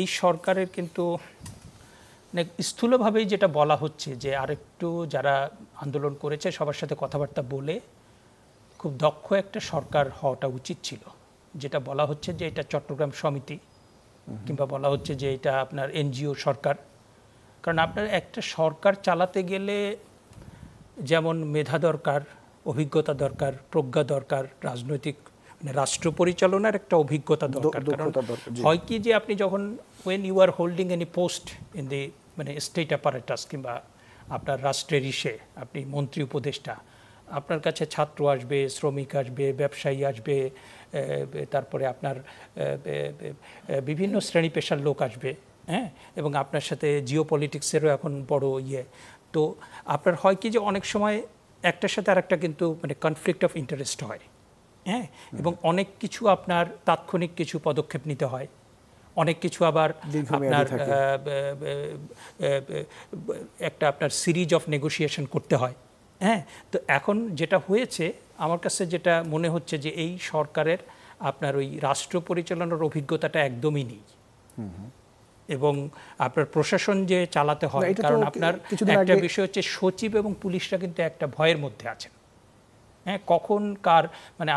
এই সরকারের কিন্তু স্থূলভাবেই যেটা বলা হচ্ছে যে আরেকটু যারা আন্দোলন করেছে সবার সাথে কথাবার্তা বলে খুব দক্ষ একটা সরকার হওয়াটা উচিত ছিল। যেটা বলা হচ্ছে যে এটা চট্টগ্রাম সমিতি কিংবা বলা হচ্ছে যে এটা আপনার এনজিও সরকার। কারণ আপনার একটা সরকার চালাতে গেলে যেমন মেধা দরকার, অভিজ্ঞতা দরকার, প্রজ্ঞা দরকার, রাজনৈতিক রাষ্ট্র পরিচালনার একটা অভিজ্ঞতা দরকার। কারণ হয় কি যে আপনি যখন when you are holding any post in the state apparatus কিংবা আপনার রাষ্ট্রের আপনি মন্ত্রী উপদেষ্টা, আপনার কাছে ছাত্র আসবে, শ্রমিক আসবে, ব্যবসায়ী আসবে, তারপরে আপনার বিভিন্ন শ্রেণী পেশার লোক আসবে, হ্যাঁ, এবং আপনার সাথে জিও পলিটিক্সেরও এখন বড় তো আপনার হয় কি যে অনেক সময় একটার সাথে আরেকটা কিন্তু কনফ্লিক্ট অফ ইন্টারেস্ট হয়, হ্যাঁ, এবং অনেক কিছু আপনার তাৎক্ষণিক কিছু পদক্ষেপ নিতে হয়, অনেক কিছু আবার আপনার একটা আপনার সিরিজ অফ নেগোসিয়েশন করতে হয়, হ্যাঁ। তো এখন যেটা হয়েছে আমার কাছে যেটা মনে হচ্ছে যে এই সরকারের আপনার ওই রাষ্ট্র পরিচালনার অভিজ্ঞতাটা একদমই নেই, এবং আপনার প্রশাসন যে চালাতে হয়, কারণ আপনার একটা বিষয় হচ্ছে সচিব এবং পুলিশরা কিন্তু একটা ভয়ের মধ্যে আছেন, হ্যাঁ, কখন কার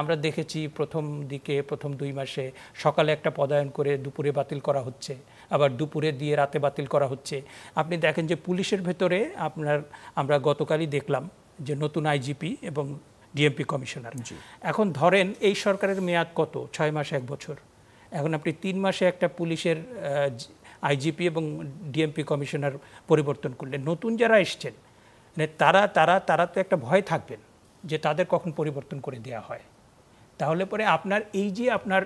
আমরা দেখেছি প্রথম 2 মাসে সকালে একটা পদায়ন করে দুপুরে বাতিল করা হচ্ছে, আবার দুপুরে দিয়ে রাতে বাতিল করা হচ্ছে। আপনি দেখেন যে পুলিশের ভেতরে আমরা গতকালই দেখলাম যে নতুন আইজিপি এবং ডিএমপি কমিশনার। এখন ধরেন এই সরকারের মেয়াদ কত, 6 মাস 1 বছর। এখন আপনি 3 মাসে একটা পুলিশের আইজিপি এবং ডিএমপি কমিশনার পরিবর্তন করলেন। নতুন যারা এসছেন তারা তো একটা ভয় থাকবেন যে তাদের কখন পরিবর্তন করে দেয়া হয়। তাহলে পরে আপনার এই যে আপনার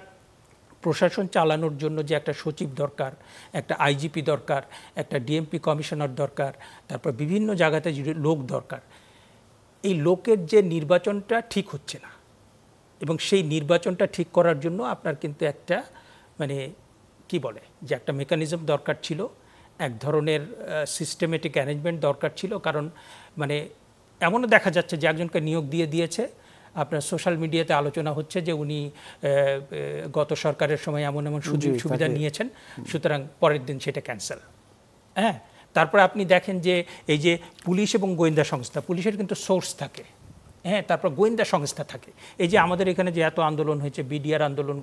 প্রশাসন চালানোর জন্য যে একটা সচিব দরকার, একটা আইজিপি দরকার, একটা ডিএমপি কমিশনার দরকার, তারপর বিভিন্ন জায়গাতে লোক দরকার, এই লোকের যে নির্বাচনটা ঠিক হচ্ছে না, এবং সেই নির্বাচনটা ঠিক করার জন্য আপনার কিন্তু একটা কি বলে যে একটা মেকানিজম দরকার ছিল, এক ধরনের সিস্টেমেটিক অ্যারেঞ্জমেন্ট দরকার ছিল। কারণ এমনও দেখা যাচ্ছে যে একজনকে নিয়োগ দিয়েছে, আপনার সোশ্যাল মিডিয়াতে আলোচনা হচ্ছে যে উনি গত সরকারের সময় এমন সুযোগ সুবিধা নিয়েছেন, সুতরাং পরের দিন সেটা ক্যান্সেল, হ্যাঁ। তারপরে আপনি দেখেন যে এই যে পুলিশ এবং গোয়েন্দা সংস্থা, পুলিশের কিন্তু সোর্স থাকে, হ্যাঁ, তারপর গোয়েন্দা সংস্থা থাকে। এই যে আমাদের এখানে যে এত আন্দোলন হয়েছে, বিডিআর আন্দোলন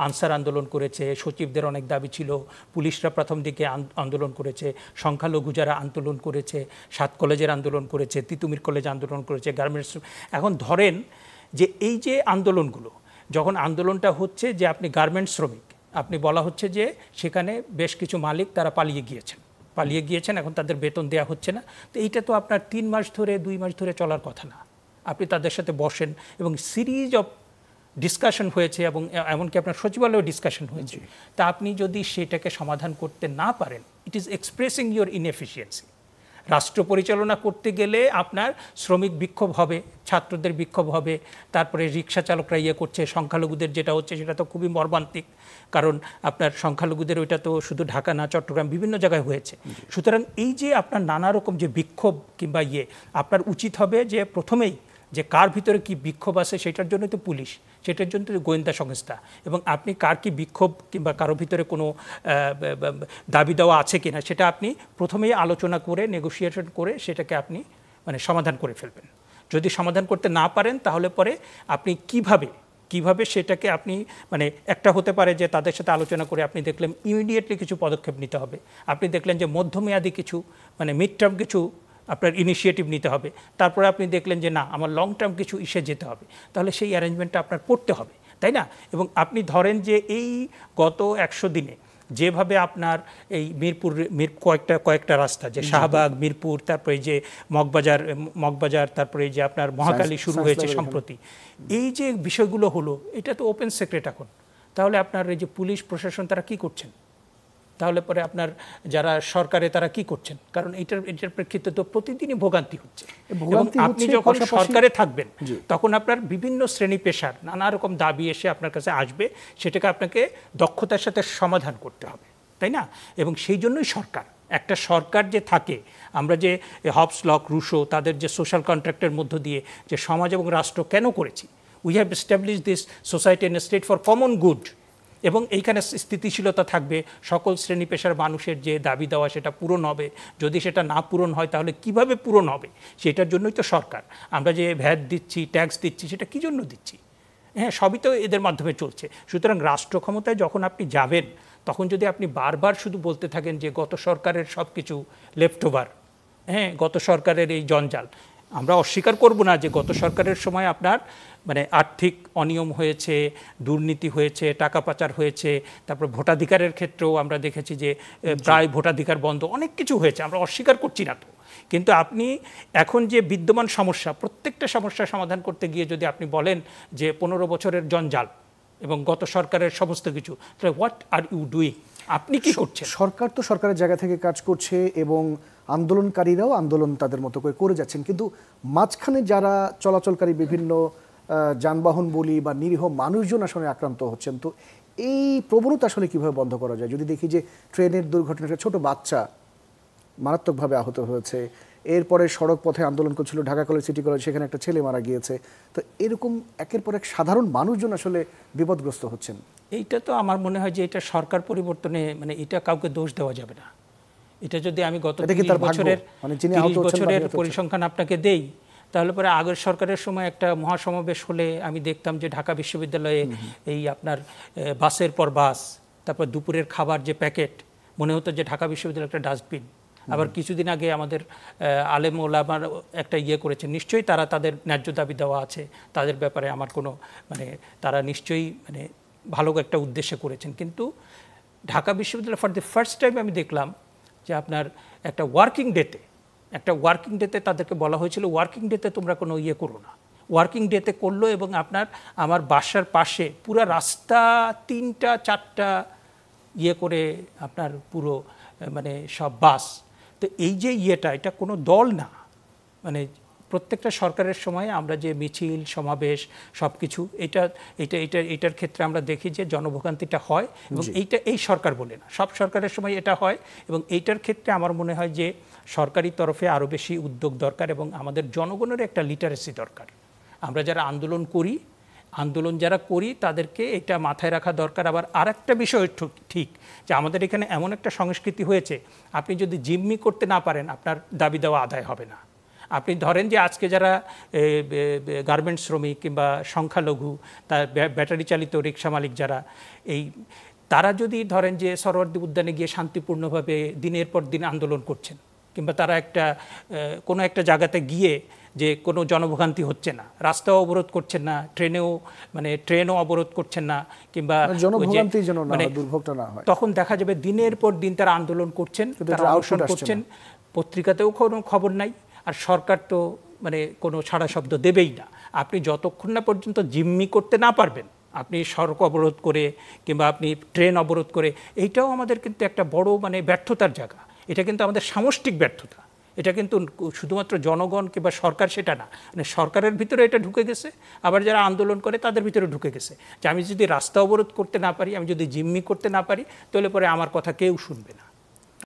আনসার আন্দোলন করেছে, সচিবদের অনেক দাবি ছিল, পুলিশরা প্রথম দিকে আন্দোলন করেছে, সংখ্যালঘু যারা আন্দোলন করেছে, 7 কলেজের আন্দোলন করেছে, তিতুমির কলেজ আন্দোলন করেছে, গার্মেন্টস। এখন ধরেন যে এই যে আন্দোলনগুলো, যখন আন্দোলনটা হচ্ছে যে আপনি গার্মেন্টস শ্রমিক, আপনি বলা হচ্ছে যে সেখানে বেশ কিছু মালিক তারা পালিয়ে গিয়েছেন, এখন তাদের বেতন দেওয়া হচ্ছে না। তো এইটা তো আপনার 3 মাস ধরে 2 মাস ধরে চলার কথা না। আপনি তাদের সাথে বসেন এবং সিরিজ অফ ডিসকাশন হয়েছে, এবং এমনকি আপনার সচিবালয়েও ডিসকাশন হয়েছে। তা আপনি যদি সেটাকে সমাধান করতে না পারেন, it is expressing your inefficiency. রাষ্ট্র পরিচালনা করতে গেলে আপনার শ্রমিক বিক্ষোভ হবে, ছাত্রদের বিক্ষোভ হবে, তারপরে রিক্সা চালকরা করছে, সংখ্যালঘুদের যেটা হচ্ছে সেটা তো খুবই মর্মান্তিক। কারণ আপনার সংখ্যালঘুদের ওইটা তো শুধু ঢাকা না, চট্টগ্রাম বিভিন্ন জায়গায় হয়েছে। সুতরাং এই যে আপনার নানা রকম যে বিক্ষোভ কিংবা আপনার উচিত হবে যে প্রথমেই যে কার ভিতরে কি বিক্ষোভ আছে সেটার জন্য তো পুলিশ, সেটার জন্য তো গোয়েন্দা সংস্থা, এবং আপনি কার কি বিক্ষোভ কিংবা কারো ভিতরে কোনো দাবি দেওয়া আছে কিনা সেটা আপনি প্রথমেই আলোচনা করে নেগোসিয়েশন করে সেটাকে আপনি সমাধান করে ফেলবেন। যদি সমাধান করতে না পারেন তাহলে পরে আপনি কিভাবে সেটাকে আপনি একটা হতে পারে যে তাদের সাথে আলোচনা করে আপনি দেখলেন ইমিডিয়েটলি কিছু পদক্ষেপ নিতে হবে, আপনি দেখলেন যে মধ্যমেয়াদী কিছু মিড টার্ম কিছু আপনার ইনিশিয়েটিভ নিতে হবে, তারপরে আপনি দেখলেন যে না আমার লং টার্ম কিছু যেতে হবে, তাহলে সেই অ্যারেঞ্জমেন্টটা আপনার করতে হবে, তাই না? এবং আপনি ধরেন যে এই গত 100 দিনে যেভাবে আপনার এই মিরপুর কয়েকটা রাস্তা, যে শাহবাগ, মিরপুর, তারপরে এই যে মগবাজার, তারপরে এই যে আপনার মহাখালী শুরু হয়েছে সম্প্রতি, এই যে বিষয়গুলো হলো, এটা তো ওপেন সিক্রেট এখন। তাহলে আপনার এই যে পুলিশ প্রশাসন তারা কি করছেন, তাহলে পরে আপনার যারা সরকারে তারা কি করছেন? কারণ এটার প্রেক্ষিতে তো প্রতিদিনই ভোগান্তি হচ্ছে। আপনি যখন সরকারে থাকবেন তখন আপনার বিভিন্ন শ্রেণী পেশার নানা রকম দাবি এসে আপনার কাছে আসবে, সেটাকে আপনাকে দক্ষতার সাথে সমাধান করতে হবে, তাই না? এবং সেই জন্যই একটা সরকার যে থাকে, আমরা যে হবস, লক, রুশো তাদের যে সোশ্যাল কন্ট্রাক্টের মধ্য দিয়ে যে সমাজ এবং রাষ্ট্র কেন করেছি, we have established this society and state for common good, এবং এইখানে স্থিতিশীলতা থাকবে, সকল শ্রেণী পেশার মানুষের যে দাবি দেওয়া সেটা পূরণ হবে। যদি সেটা না পূরণ হয় তাহলে কিভাবে পূরণ হবে, সেটার জন্যই তো সরকার। আমরা যে ভ্যাট দিচ্ছি, ট্যাক্স দিচ্ছি, সেটা কী জন্য দিচ্ছি? হ্যাঁ, সবই তো এদের মাধ্যমে চলছে। সুতরাং রাষ্ট্র ক্ষমতায় যখন আপনি যাবেন, তখন যদি আপনি বারবার শুধু বলতে থাকেন যে গত সরকারের সব কিছু লেফট ওভার, হ্যাঁ, গত সরকারের এই জঞ্জাল, আমরা অস্বীকার করব না যে গত সরকারের সময় আপনার মানে আর্থিক অনিয়ম হয়েছে, দুর্নীতি হয়েছে, টাকা পাচার হয়েছে, তারপর ভোটাধিকারের ক্ষেত্রেও আমরা দেখেছি যে প্রায় ভোটাধিকার বন্ধ, অনেক কিছু হয়েছে, আমরা অস্বীকার করছি না তো। কিন্তু আপনি এখন যে বিদ্যমান সমস্যা, প্রত্যেকটা সমস্যার সমাধান করতে গিয়ে যদি আপনি বলেন যে 15 বছরের জঞ্জাল এবং গত সরকারের সমস্ত কিছু, তাহলে হোয়াট আর ইউ ডুইং? আপনি কি করছেন? সরকার তো সরকারের জায়গা থেকে কাজ করছে এবং আন্দোলনকারীরাও আন্দোলন তাদের মতো করে যাচ্ছেন, কিন্তু মাঝখানে যারা চলাচলকারী বিভিন্ন যানবাহন বলি বা নিরীহ মানুষজন আসলে আক্রান্ত হচ্ছেন, তো এই প্রবণতা আসলে কিভাবে বন্ধ করা যায়? যদি দেখি যে ট্রেনের দুর্ঘটনাটা ছোট বাচ্চা মারাত্মকভাবে আহত হয়েছে, এরপরে সড়ক পথে আন্দোলন করছিল ঢাকা কলেজ, সিটি কলেজ, সেখানে একটা ছেলে মারা গিয়েছে, তো এরকম একের পর এক সাধারণ মানুষজন আসলে বিপদগ্রস্ত হচ্ছেন। এইটা তো আমার মনে হয় যে এটা সরকার পরিবর্তনে, মানে এটা কাউকে দোষ দেওয়া যাবে না। এটা যদি আমি গত 30 বছরের পরিসংখ্যান আপনাকে দেই, তাহলে পরে আগের সরকারের সময় একটা মহাসমাবেশ হলে আমি দেখতাম যে ঢাকা বিশ্ববিদ্যালয়ে এই আপনার বাসের পর বাস, তারপর দুপুরের খাবার যে প্যাকেট, মনে হতো যে ঢাকা বিশ্ববিদ্যালয় একটা ডাস্টবিন। আবার কিছুদিন আগে আমাদের আলেম ওলামার একটা ইয়ে করেছে, নিশ্চয়ই তারা তাদের ন্যায্য দাবি দেওয়া আছে, তাদের ব্যাপারে আমার কোনো মানে তারা নিশ্চয়ই মানে ভালো একটা উদ্দেশ্যে করেছেন। কিন্তু ঢাকা বিশ্ববিদ্যালয় ফর দ্য ফার্স্ট টাইম আমি দেখলাম যে আপনার একটা ওয়ার্কিং ডেতে তাদেরকে বলা হয়েছিল ওয়ার্কিং ডেতে তোমরা কোনো ইয়ে করো না। ওয়ার্কিং ডেতে করলো এবং আপনার আমার বাসার পাশে পুরো রাস্তা 3টা 4টা ইয়ে করে আপনার পুরো মানে সব বাস। তো এই যে ইয়েটা, এটা কোনো দল না, মানে প্রত্যেকটা সরকারের সময় আমরা যে মিছিল সমাবেশ সব কিছু এইটার ক্ষেত্রে আমরা দেখি যে জনভোগান্তিটা হয়, এবং এই সরকার বলে না, সব সরকারের সময় এটা হয়। এবং এইটার ক্ষেত্রে আমার মনে হয় যে সরকারি তরফে আরও বেশি উদ্যোগ দরকার এবং আমাদের জনগণের একটা লিটারেসি দরকার। আমরা যারা আন্দোলন যারা করি তাদেরকে এটা মাথায় রাখা দরকার। আবার আর একটা বিষয় ঠিক যে আমাদের এখানে এমন একটা সংস্কৃতি হয়েছে, আপনি যদি জিম্মি করতে না পারেন আপনার দাবি দেওয়া আদায় হবে না। আপনি ধরেন যে আজকে যারা গার্মেন্টস শ্রমিক কিংবা সংখ্যালঘু, তার ব্যাটারি চালিত রিক্সা মালিক যারা, তারা যদি ধরেন যে সরোয়ার্দী উদ্যানে গিয়ে শান্তিপূর্ণভাবে দিনের পর দিন আন্দোলন করছেন, কিংবা তারা কোনো একটা জায়গাতে গিয়ে যে কোনো জনভোগান্তি হচ্ছে না, রাস্তাও অবরোধ করছেন না, ট্রেনও অবরোধ করছেন না, কিংবা তখন দেখা যাবে দিনের পর দিন তারা আন্দোলন করছেন, তারা অনশন করছেন, পত্রিকাতেও কোনো খবর নাই, আর সরকার তো কোনো সাড়া শব্দ দেবেই না। আপনি যতক্ষণ না পর্যন্ত জিম্মি করতে না পারবেন, আপনি সড়ক অবরোধ করে কিংবা আপনি ট্রেন অবরোধ করে, এইটাও আমাদের কিন্তু একটা বড় ব্যর্থতার জায়গা। এটা কিন্তু আমাদের সামষ্টিক ব্যর্থতা। এটা কিন্তু শুধুমাত্র জনগণ কিংবা সরকার সেটা না, সরকারের ভিতরে এটা ঢুকে গেছে, আবার যারা আন্দোলন করে তাদের ভিতরে ঢুকে গেছে যে আমি যদি রাস্তা অবরোধ করতে না পারি, আমি যদি জিম্মি করতে না পারি, তাহলে পরে আমার কথা কেউ শুনবে না।